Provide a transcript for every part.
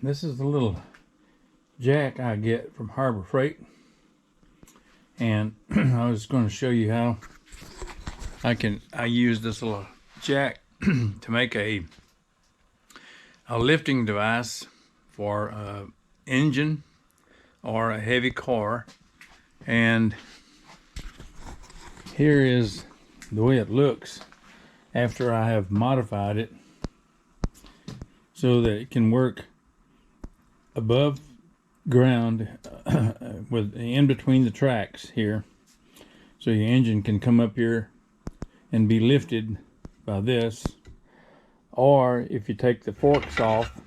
This is the little jack I get from Harbor Freight, and I was going to show you how I use this little jack to make a lifting device for an engine or a heavy car. And here is the way it looks after I have modified it so that it can work above ground with in between the tracks here, so your engine can come up here and be lifted by this. Or if you take the forks off,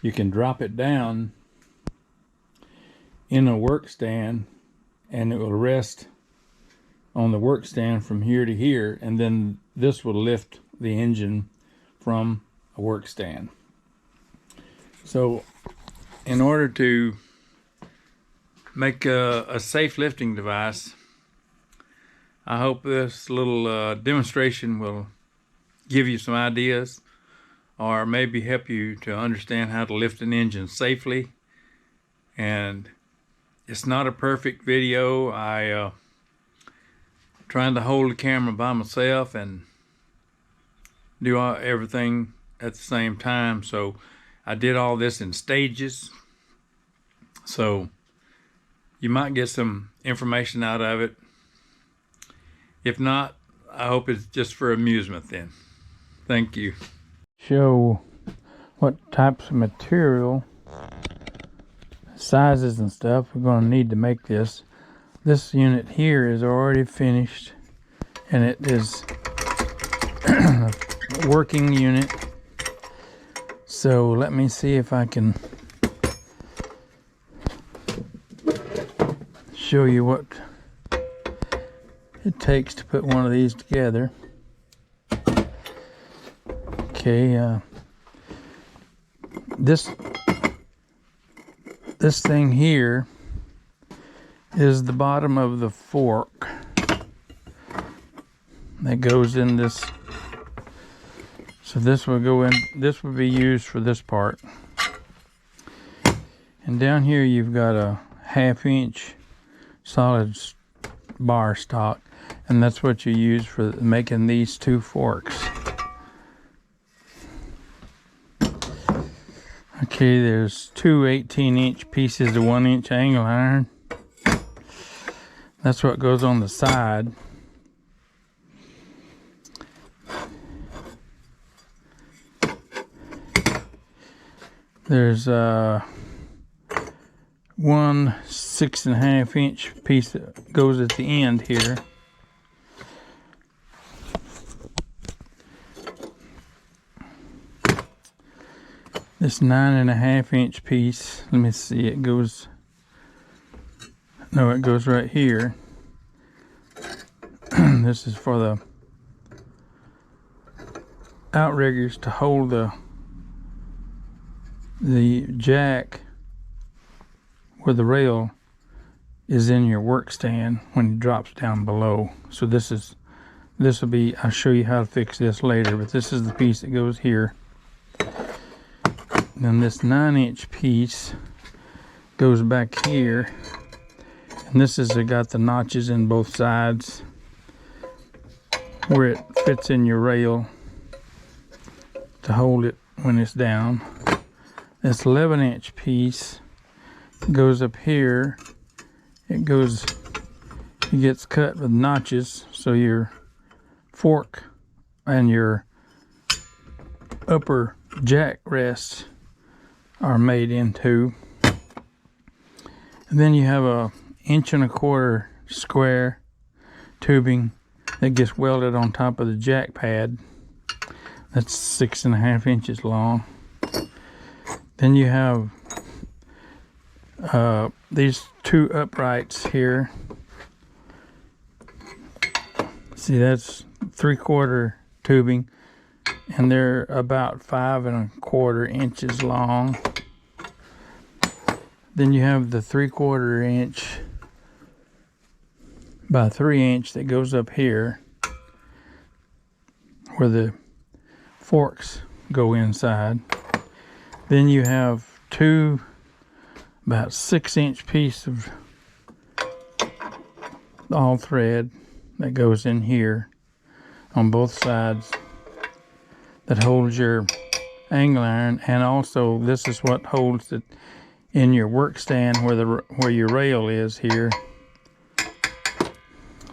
you can drop it down in a work stand and it will rest on the work stand from here to here, and then this will lift the engine from a work stand. So in order to make a safe lifting device, I hope this little demonstration will give you some ideas, or maybe help you to understand how to lift an engine safely. And it's not a perfect video. I trying to hold the camera by myself and do everything at the same time, so I did all this in stages, so you might get some information out of it. If not, I hope it's just for amusement then. Thank you. Show what types of material, sizes and stuff we're going to need to make this. This unit here is already finished, and it is a working unit. So let me see if I can show you what it takes to put one of these together. Okay, this thing here is the bottom of the fork that goes in this. So this will go in, this will be used for this part. And down here you've got a 1/2 inch solid bar stock, and that's what you use for making these two forks. Okay, there's two 18-inch pieces of 1-inch angle iron. That's what goes on the side. There's one 6.5 inch piece that goes at the end here. This 9.5 inch piece, let me see, it goes, no, it goes right here. This is for the outriggers to hold the jack where the rail is in your work stand when it drops down below. So this will be, I'll show you how to fix this later, but this is the piece that goes here. Then this 9-inch piece goes back here, and this has got the notches in both sides where it fits in your rail to hold it when it's down. This 11-inch piece goes up here. It gets cut with notches, so your fork and your upper jack rests are made into. And then you have a 1.25 inch square tubing that gets welded on top of the jack pad. That's 6.5 inches long. Then you have these two uprights here. See, that's 3/4 tubing, and they're about 5.25 inches long. Then you have the 3/4 inch by 3 inch that goes up here where the forks go inside. Then you have two about 6-inch piece of all thread that goes in here on both sides that holds your angle iron, and also this is what holds it in your work stand where your rail is here.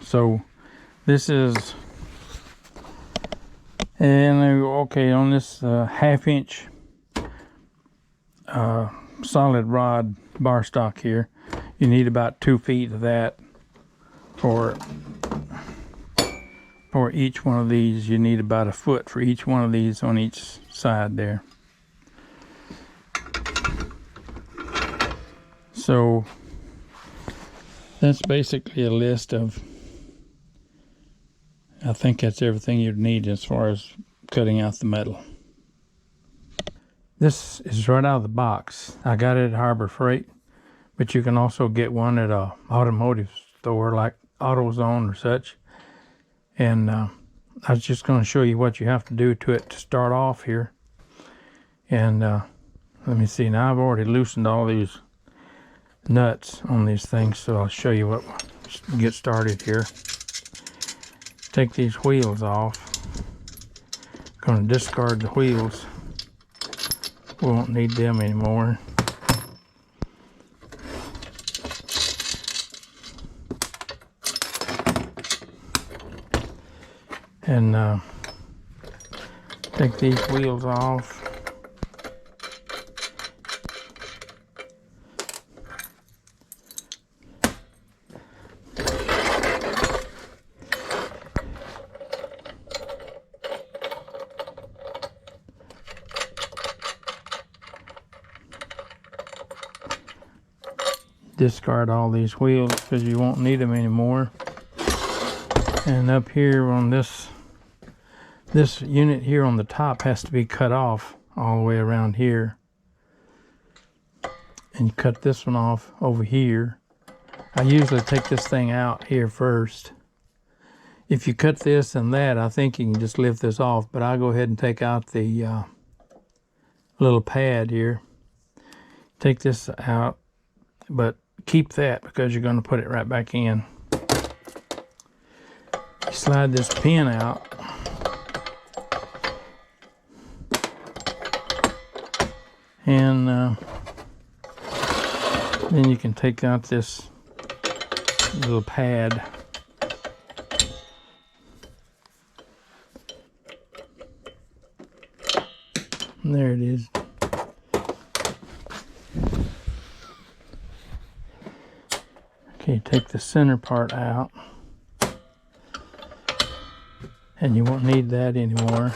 So this is, and okay, on this 1/2 inch solid rod bar stock here, you need about 2 feet of that. For each one of these, you need about 1 foot for each one of these on each side there. So that's basically a list of, I think that's everything you'd need as far as cutting out the metal. This is right out of the box. I got it at Harbor Freight, but you can also get one at a automotive store like AutoZone or such. And I was just going to show you what you have to do to it to start off here. And let me see, now I've already loosened all these nuts on these things, so I'll show you what get started here. Take these wheels off. Going to discard the wheels. We won't need them anymore. And take these wheels off. Discard all these wheels because you won't need them anymore. And up here on this unit here on the top has to be cut off all the way around here. And you cut this one off over here. I usually take this thing out here first. If you cut this and that, I think you can just lift this off, but I'll go ahead and take out the little pad here. Take this out, but keep that because you're going to put it right back in. You slide this pin out. And then you can take out this little pad. And there it is. Okay, take the center part out. And you won't need that anymore.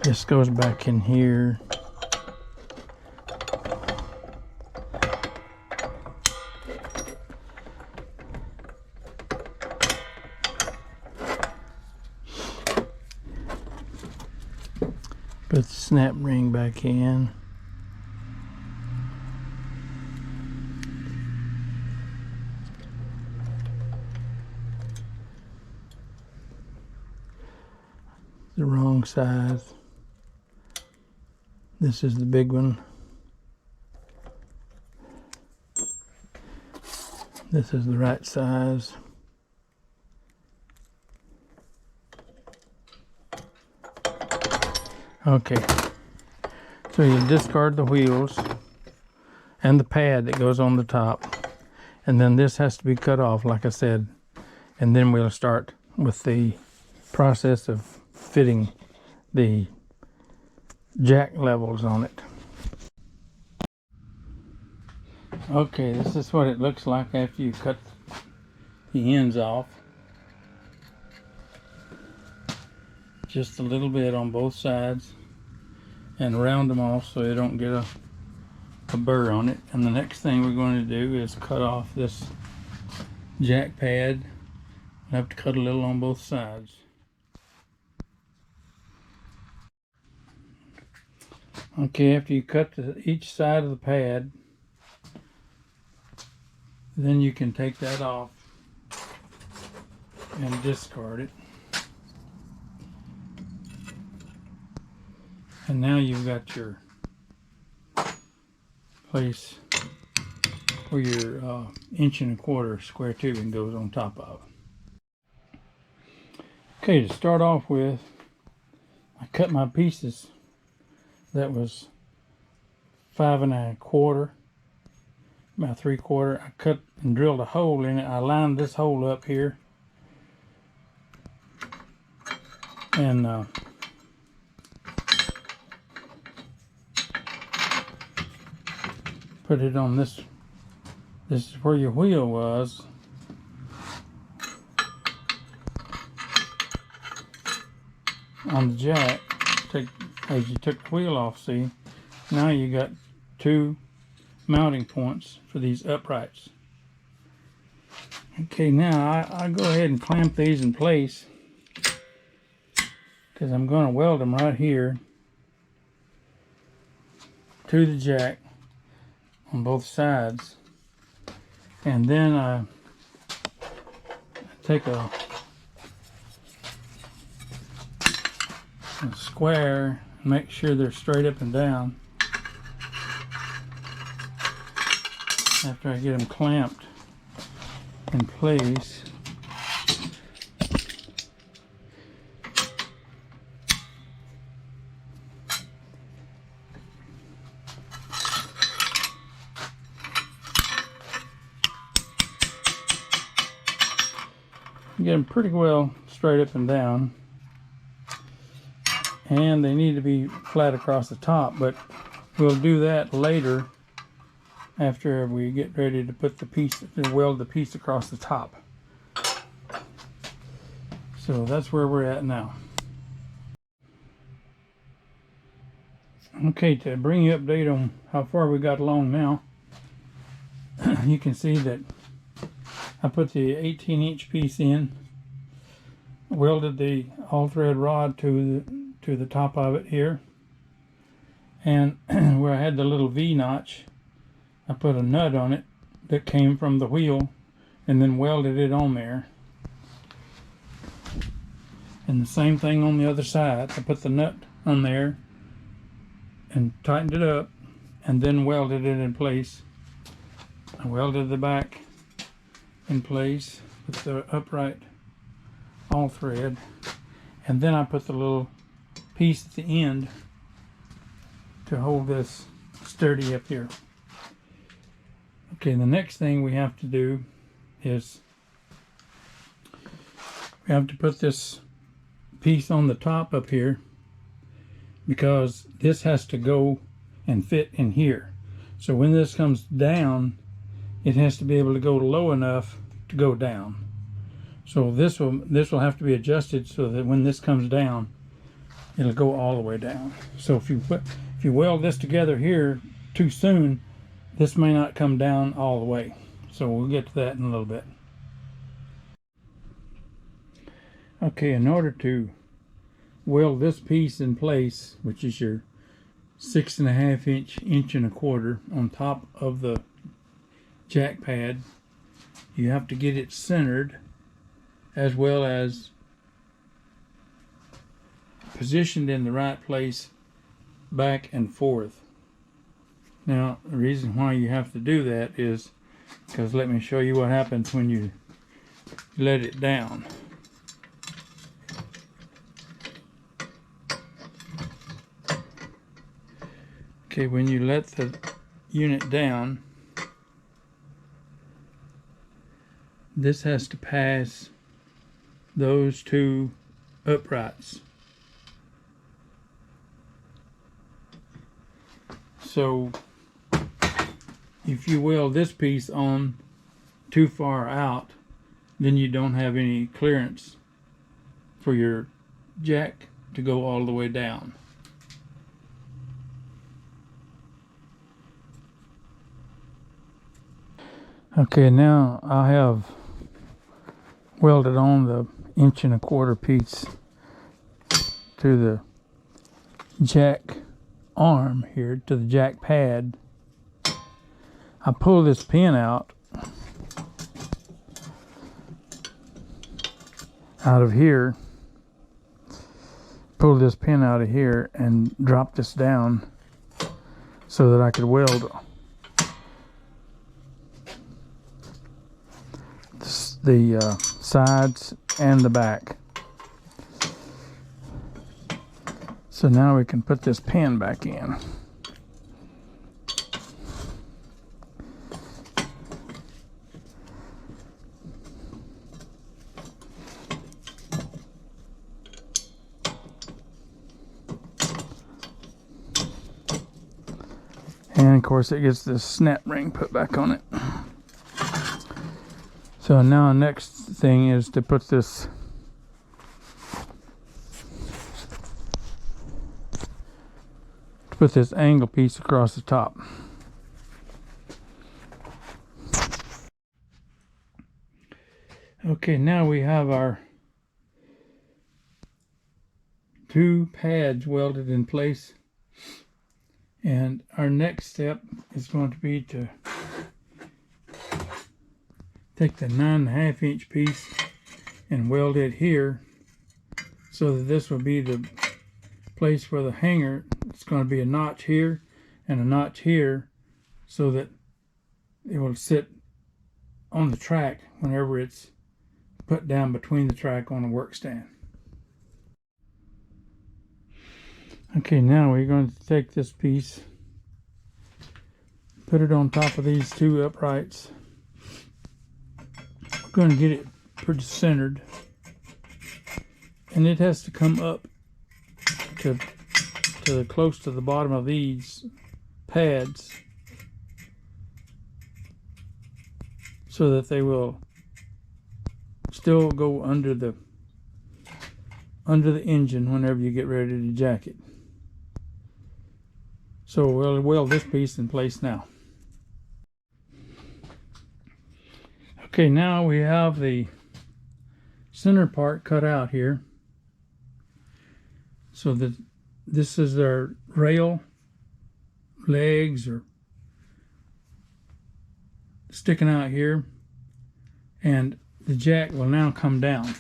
This goes back in here. Put the snap ring back in. The wrong size. This is the big one. This is the right size. Okay, so you discard the wheels and the pad that goes on the top, and then this has to be cut off like I said, and then we'll start with the process of fitting the jack levels on it. Okay, this is what it looks like after you cut the ends off. Just a little bit on both sides and round them off so they don't get a burr on it. And the next thing we're going to do is cut off this jack pad. I have to cut a little on both sides. Okay, after you cut each side of the pad, then you can take that off and discard it. And now you've got your place where your 1.25 inch square tubing goes on top of. Okay, to start off with, I cut my pieces. That was 5 1/4 by 3/4. I cut and drilled a hole in it. I lined this hole up here, and put it on this. This is where your wheel was. On the jack, as you took the wheel off, see, now you got 2 mounting points for these uprights. Okay, now I go ahead and clamp these in place because I'm going to weld them right here to the jack on both sides. And then I take a square and make sure they're straight up and down after I get them clamped in place. Get them pretty well straight up and down, and they need to be flat across the top, but we'll do that later after we get ready to put the piece, to weld the piece across the top. So that's where we're at now. Okay, to bring you update on how far we got along now, you can see that I put the 18-inch piece in, welded the all-thread rod to the top of it here, and where I had the little V-notch, I put a nut on it that came from the wheel and then welded it on there. And the same thing on the other side. I put the nut on there and tightened it up and then welded it in place. I welded the back in place with the upright all thread, and then I put the little piece at the end to hold this sturdy up here. Okay, the next thing we have to do is we have to put this piece on the top up here, because this has to go and fit in here. So when this comes down, it has to be able to go low enough to go down. So this will have to be adjusted so that when this comes down, it'll go all the way down. So if you weld this together here too soon, this may not come down all the way. So we'll get to that in a little bit. Okay, in order to weld this piece in place, which is your 6 1/2 inch, 1.25 inch on top of the jack pad, you have to get it centered as well as positioned in the right place, back and forth. Now, the reason why you have to do that is because, let me show you what happens when you let it down. Okay, when you let the unit down, this has to pass those 2 uprights. So if you weld this piece on too far out, then you don't have any clearance for your jack to go all the way down. Okay, now I have welded on the 1.25 inch piece to the jack arm here, to the jack pad. I pull this pin out of here, pull this pin out of here and drop this down so that I could weld the sides and the back. So now we can put this pin back in. And of course it gets this snap ring put back on it. So now the next thing is to put this angle piece across the top. Okay, now we have our two pads welded in place, and our next step is going to be to take the 9.5 inch piece and weld it here, so that this will be the place for the hanger. It's going to be a notch here and a notch here, so that it will sit on the track whenever it's put down between the track on a work stand. Okay, now we're going to take this piece, put it on top of these two uprights. We're going to get it pretty centered, and it has to come up to close to the bottom of these pads, so that they will still go under the engine whenever you get ready to jack it. So we'll weld this piece in place now. Okay, now we have the center part cut out here, so that this is our rail legs are sticking out here, and the jack will now come down.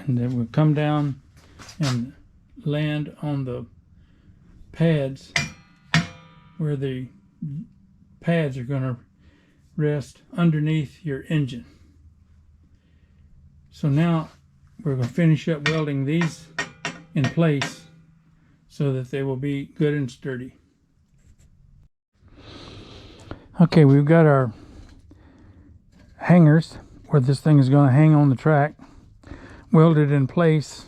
And it will come down and land on the pads, where the pads are going to rest underneath your engine. So now we're going to finish up welding these in place so that they will be good and sturdy. Okay, we've got our hangers where this thing is going to hang on the track welded in place,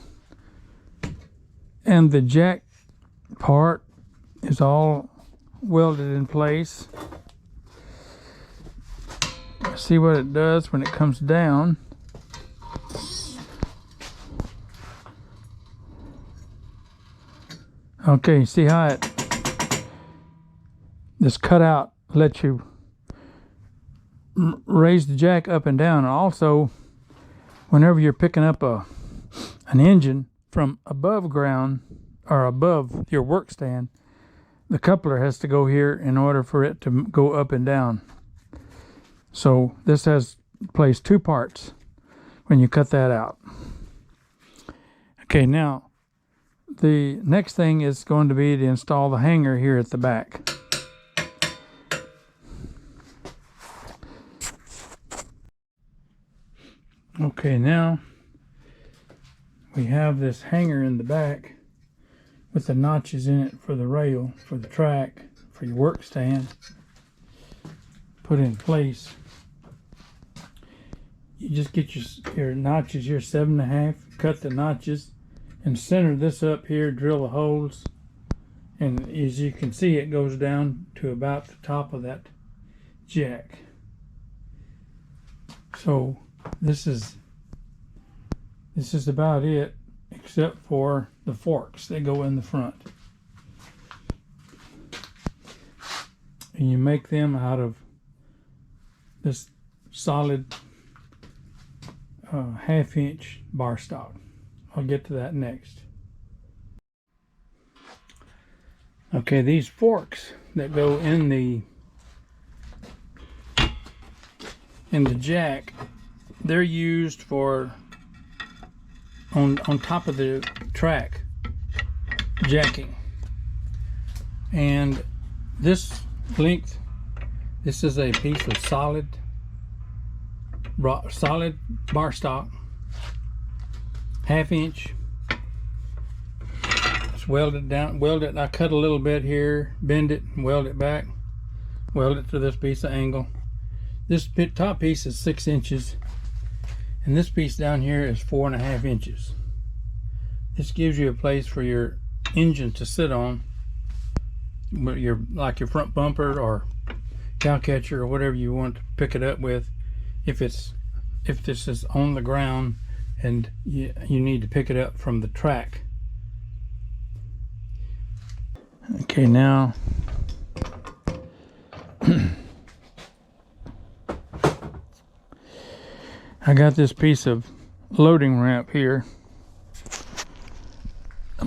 and the jack part is all welded in place. See what it does when it comes down. Okay, see how this cutout lets you raise the jack up and down. And also, whenever you're picking up an engine from above ground or above your work stand, the coupler has to go here in order for it to go up and down. So this plays two parts when you cut that out. Okay, now the next thing is going to be to install the hanger here at the back. Okay, now we have this hanger in the back with the notches in it for the rail, for the track, for your work stand put in place. You just get your notches here, 7.5, cut the notches and center this up here, drill the holes, and as you can see, it goes down to about the top of that jack. So this is about it, except for the forks. They go in the front, and you make them out of this solid 1/2 inch bar stock. I'll get to that next. Okay, these forks that go in the jack, they're used for on top of the track jacking. And this length, this is a piece of solid bar stock, 1/2 inch. It's welded down, I cut a little bit here, bend it, and weld it back, weld it to this piece of angle. This top piece is 6 inches, and this piece down here is 4.5 inches. This gives you a place for your engine to sit on, like your front bumper or cow catcher or whatever you want to pick it up with. If this is on the ground and you need to pick it up from the track. Okay, now I got this piece of loading ramp here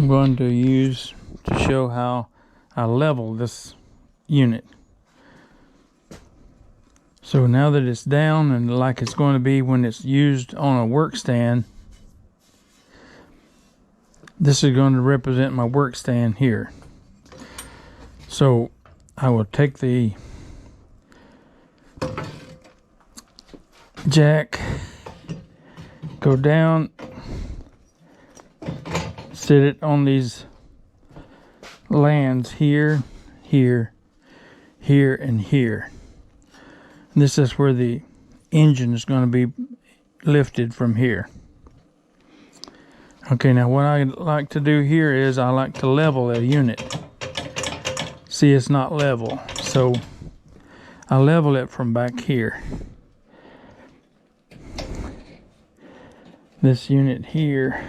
I'm going to use to show how I level this unit. So now that it's down and like it's going to be when it's used on a work stand, this is going to represent my work stand here. So I will take the jack, go down, sit it on these lands here, here, here, and here. And this is where the engine is going to be lifted from here. Okay, now what I like to do here is I like to level a unit. See, it's not level, so I level it from back here. This unit here,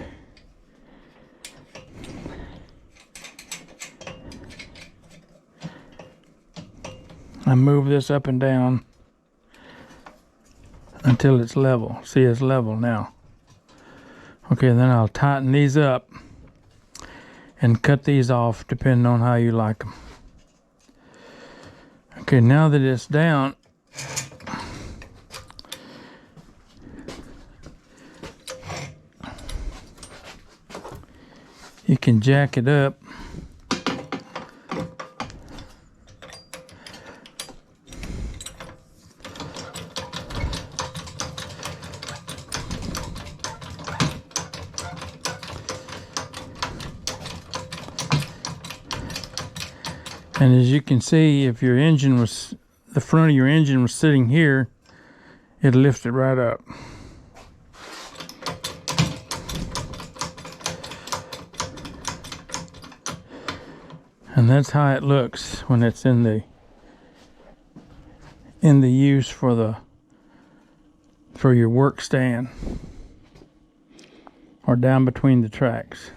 I move this up and down until it's level. See, it's level now. Okay, then I'll tighten these up and cut these off depending on how you like them. Okay, now that it's down, you can jack it up. And as you can see, if your engine was, the front of your engine was sitting here, it'd lift it right up. And that's how it looks when it's in the use for your work stand or down between the tracks.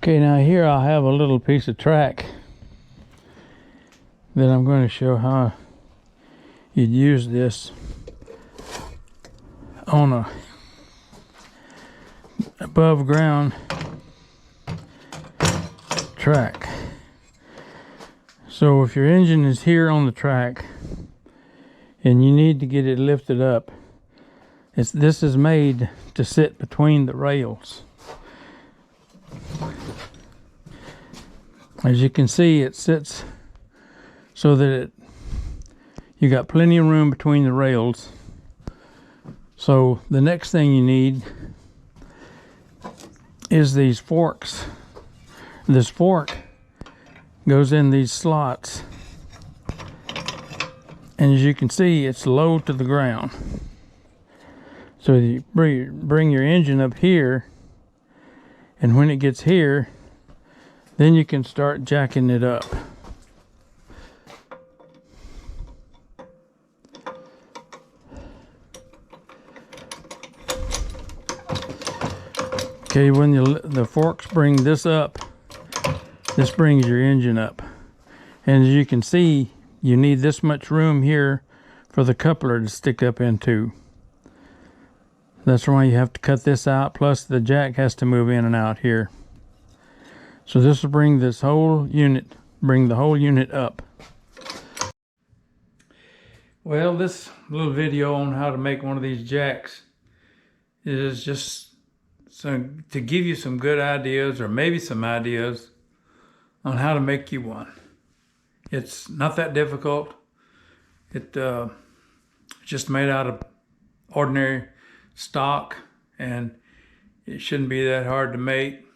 Okay, now here I'll have a little piece of track that I'm going to show how you'd use this on a above ground track. So if your engine is here on the track and you need to get it lifted up, this is made to sit between the rails. As you can see, it sits so that you got plenty of room between the rails. So the next thing you need is these forks. This fork goes in these slots, and as you can see, it's low to the ground. So you bring your engine up here, and when it gets here, then you can start jacking it up. Okay, when the forks bring this up, this brings your engine up. And as you can see, you need this much room here for the coupler to stick up into. That's why you have to cut this out, plus the jack has to move in and out here. So this will bring the whole unit up. Well, this little video on how to make one of these jacks is just to give you some good ideas, or maybe some ideas on how to make you one. It's not that difficult. It's just made out of ordinary stock, and it shouldn't be that hard to make.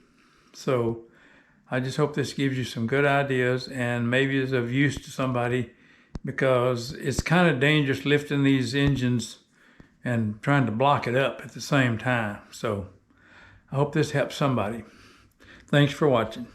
So I just hope this gives you some good ideas and maybe is of use to somebody, because it's kind of dangerous lifting these engines and trying to block it up at the same time. So I hope this helps somebody. Thanks for watching.